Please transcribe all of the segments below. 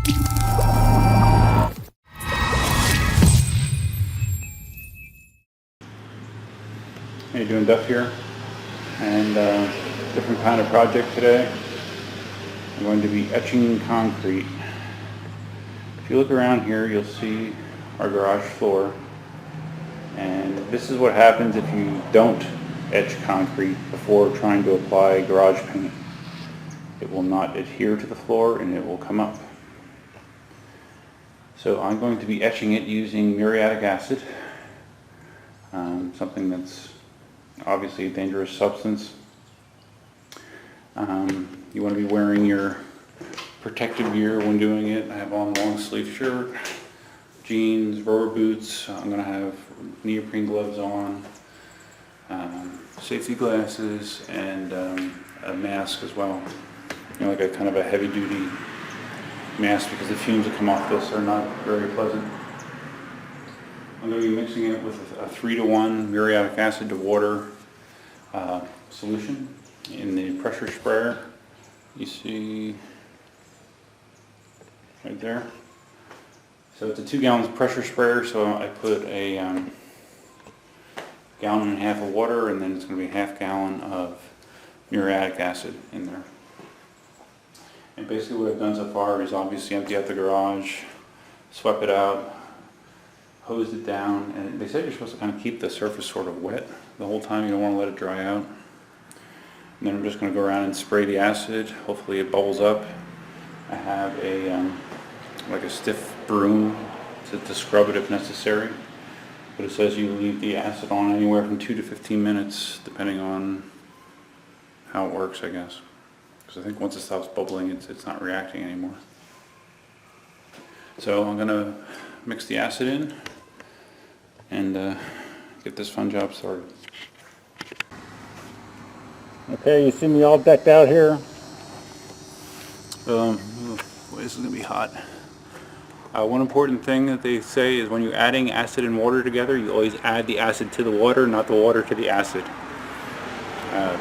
How you doing, Duff here? And different kind of project today. I'm going to be etching concrete. If you look around here, you'll see our garage floor. And this is what happens if you don't etch concrete before trying to apply garage paint. It will not adhere to the floor and it will come up. So I'm going to be etching it using muriatic acid, something that's obviously a dangerous substance. You want to be wearing your protective gear when doing it. I have on a long sleeve shirt, jeans, rubber boots. I'm going to have neoprene gloves on, safety glasses, and a mask as well. You know, like a kind of a heavy duty mask, because the fumes that come off this are not very pleasant. I'm going to be mixing it with a 3-to-1 muriatic acid to water solution in the pressure sprayer. You see right there. So it's a 2 gallons pressure sprayer, so I put a 1.5 gallons of water, and then it's going to be a 1/2 gallon of muriatic acid in there. And basically what I've done so far is obviously empty out the garage, swept it out, hosed it down, and they said you're supposed to kind of keep the surface sort of wet the whole time. You don't want to let it dry out. And then I'm just going to go around and spray the acid. Hopefully it bubbles up. I have a like a stiff broom to scrub it if necessary. But it says you leave the acid on anywhere from 2 to 15 minutes, depending on how it works, I guess. Because I think once it stops bubbling, it's not reacting anymore. So I'm going to mix the acid in and get this fun job started. Okay, you see me all decked out here. Boy, this is going to be hot. One important thing that they say is when you're adding acid and water together, you always add the acid to the water, not the water to the acid.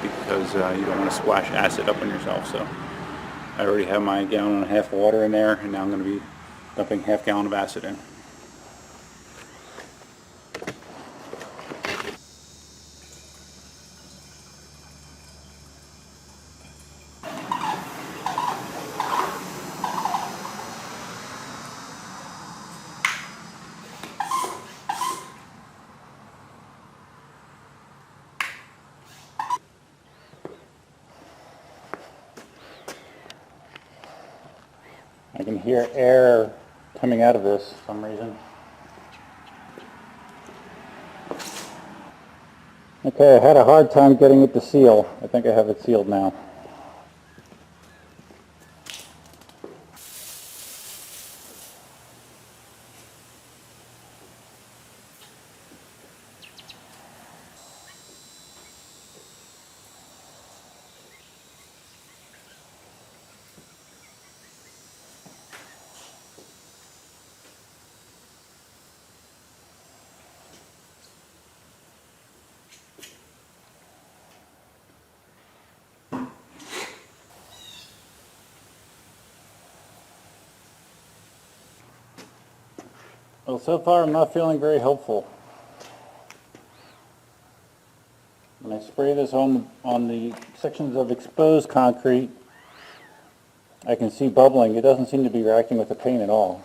Because you don't want to splash acid up on yourself. So I already have my 1.5 gallons of water in there, and now I'm going to be dumping 1/2 gallon of acid in. I can hear air coming out of this for some reason. Okay, I had a hard time getting it to seal. I think I have it sealed now. Well, so far I'm not feeling very hopeful. When I spray this on the sections of exposed concrete, I can see bubbling. It doesn't seem to be reacting with the paint at all.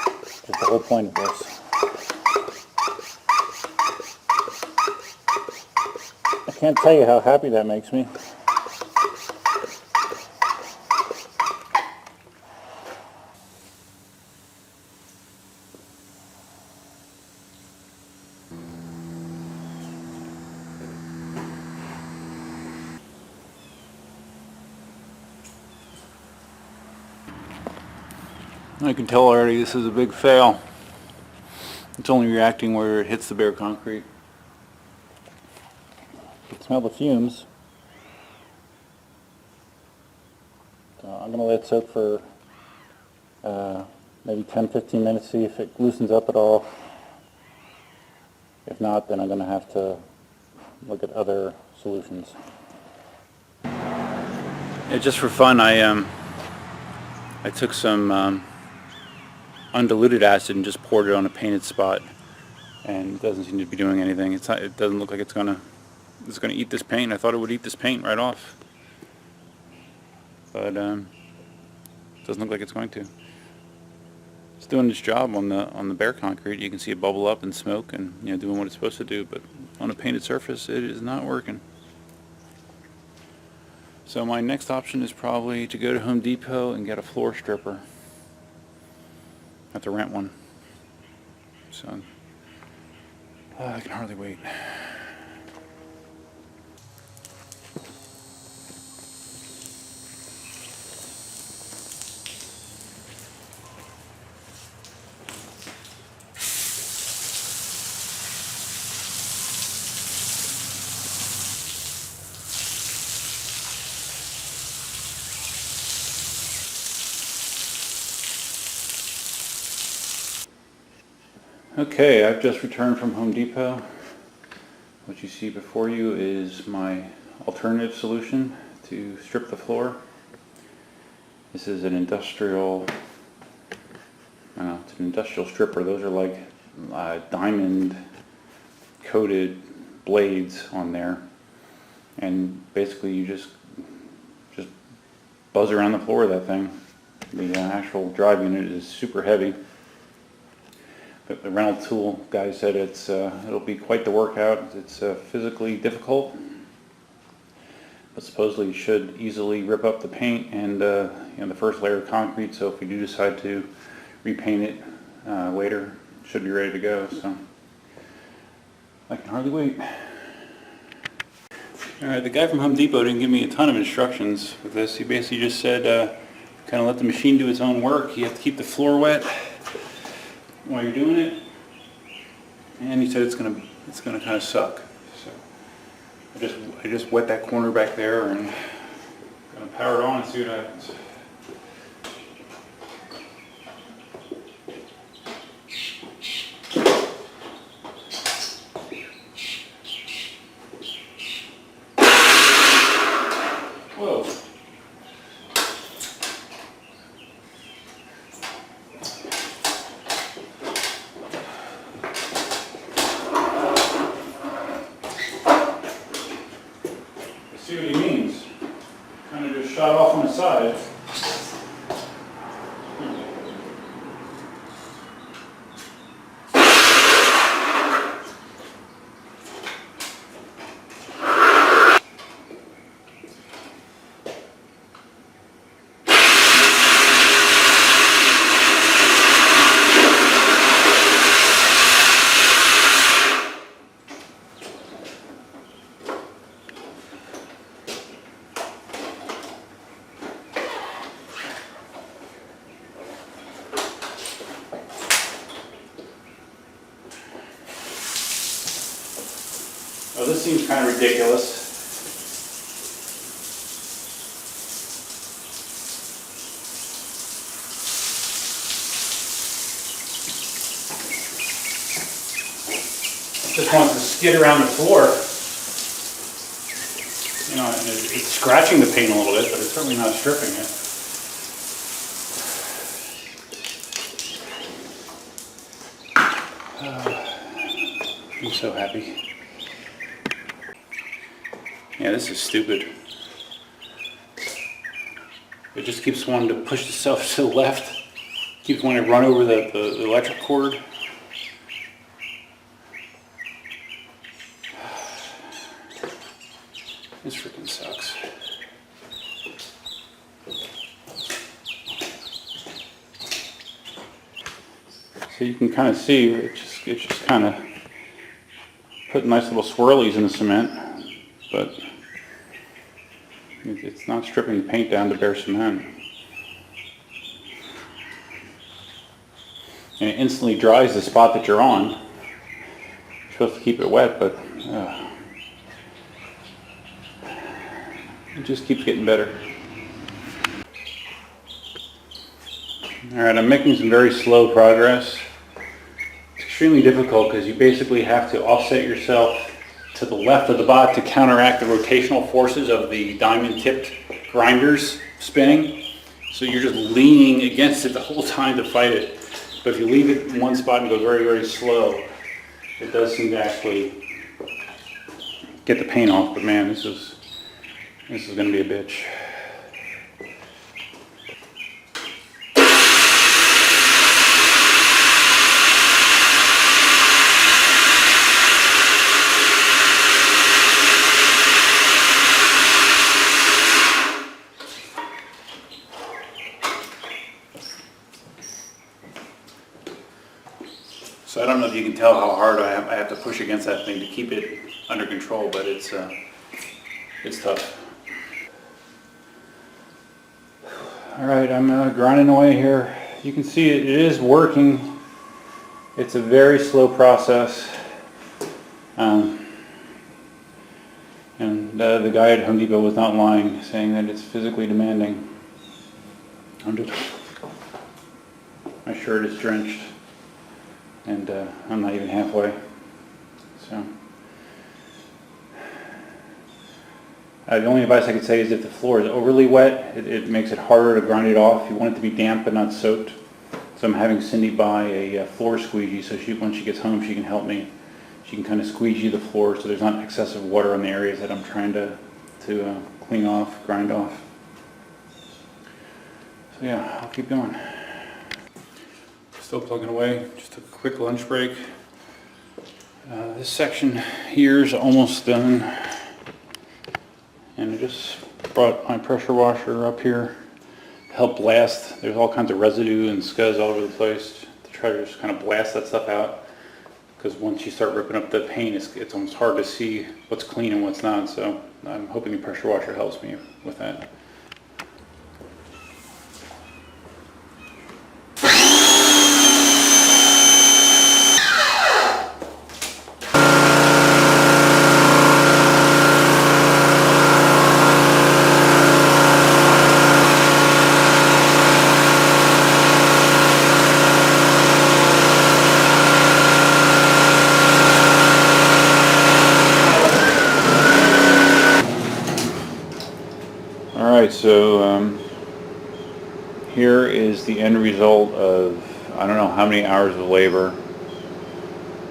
That's the whole point of this. I can't tell you how happy that makes me. I can tell already this is a big fail. It's only reacting where it hits the bare concrete. You can smell the fumes. So I'm going to let it soak for maybe 10-15 minutes, see if it loosens up at all. If not, then I'm going to have to look at other solutions. Yeah, just for fun, I I took some undiluted acid and just poured it on a painted spot, and it doesn't seem to be doing anything. It doesn't look like it's gonna eat this paint. I thought it would eat this paint right off, but it doesn't look like it's going to. It's doing its job on the bare concrete. You can see it bubble up and smoke, and doing what it's supposed to do. But on a painted surface, it is not working. So my next option is probably to go to Home Depot and get a floor stripper. I have to rent one. So I can hardly wait. Okay, I've just returned from Home Depot. What you see before you is my alternative solution to strip the floor. This is an industrial, it's an industrial stripper. Those are like diamond coated blades on there, and basically you just buzz around the floor of that thing. The actual drive unit is super heavy. But the rental tool guy said it'll be quite the workout. It's physically difficult, but supposedly it should easily rip up the paint and the first layer of concrete. So if we do decide to repaint it later, it should be ready to go. So I can hardly wait. All right, the guy from Home Depot didn't give me a ton of instructions with this. He basically just said kind of let the machine do its own work. You have to keep the floor wet while you're doing it, and he said it's gonna kind of suck. So I just wet that corner back there, and gonna power it on and see what happens. Whoa. See what he means. Kind of just shot off on the side. Oh, this seems kind of ridiculous. It just wants to skid around the floor. It's scratching the paint a little bit, but it's certainly not stripping it. I'm so happy. Yeah, this is stupid. It just keeps wanting to push itself to the left. Keeps wanting to run over the electric cord. This freaking sucks. So you can kind of see it's just kind of putting nice little swirlies in the cement, but it's not stripping the paint down to bare cement. And it instantly dries the spot that you're on. You're supposed to keep it wet, but it just keeps getting better. Alright, I'm making some very slow progress. It's extremely difficult because you basically have to offset yourself to the left of the bot to counteract the rotational forces of the diamond tipped grinders spinning. So you're just leaning against it the whole time to fight it. But if you leave it in one spot and go very, very slow, it does seem to actually get the paint off. But man, this is going to be a bitch. So I don't know if you can tell how hard I have to push against that thing to keep it under control, but it's tough. All right, I'm grinding away here. You can see it is working. It's a very slow process. And the guy at Home Depot was not lying, saying that it's physically demanding. My shirt is drenched. And I'm not even halfway. So the only advice I could say is if the floor is overly wet, it makes it harder to grind it off. You want it to be damp but not soaked. So I'm having Cindy buy a floor squeegee, so once she gets home she can help me. She can kind of squeegee the floor so there's not excessive water in the areas that I'm trying to clean off, grind off. So yeah, I'll keep going. Still plugging away, just took a quick lunch break. This section here is almost done. And I just brought my pressure washer up here to help blast. There's all kinds of residue and scuzz all over the place to try to just kind of blast that stuff out. Because once you start ripping up the paint, it's almost hard to see what's clean and what's not. So I'm hoping the pressure washer helps me with that. Alright, so here is the end result of I don't know how many hours of labor.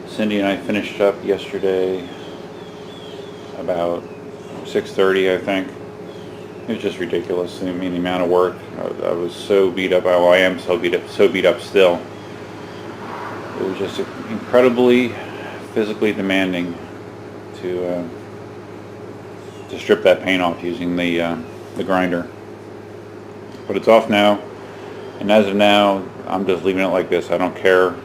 Cindy and I finished up yesterday about 6:30, I think. It was just ridiculous. I mean, the amount of work. I was so beat up. Well, I am so beat up still. It was just incredibly physically demanding to strip that paint off using the grinder. But it's off now, and as of now, I'm just leaving it like this. I don't care.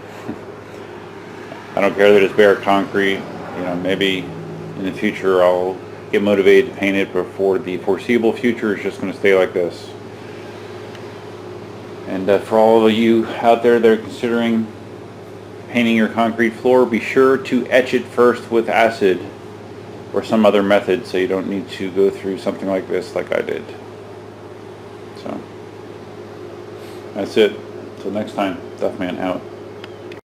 I don't care that it's bare concrete. You know, maybe in the future I'll get motivated to paint it, but for the foreseeable future, it's just going to stay like this. And for all of you out there that are considering painting your concrete floor, be sure to etch it first with acid or some other method so you don't need to go through something like this like I did. So that's it. Till next time, Duffman out.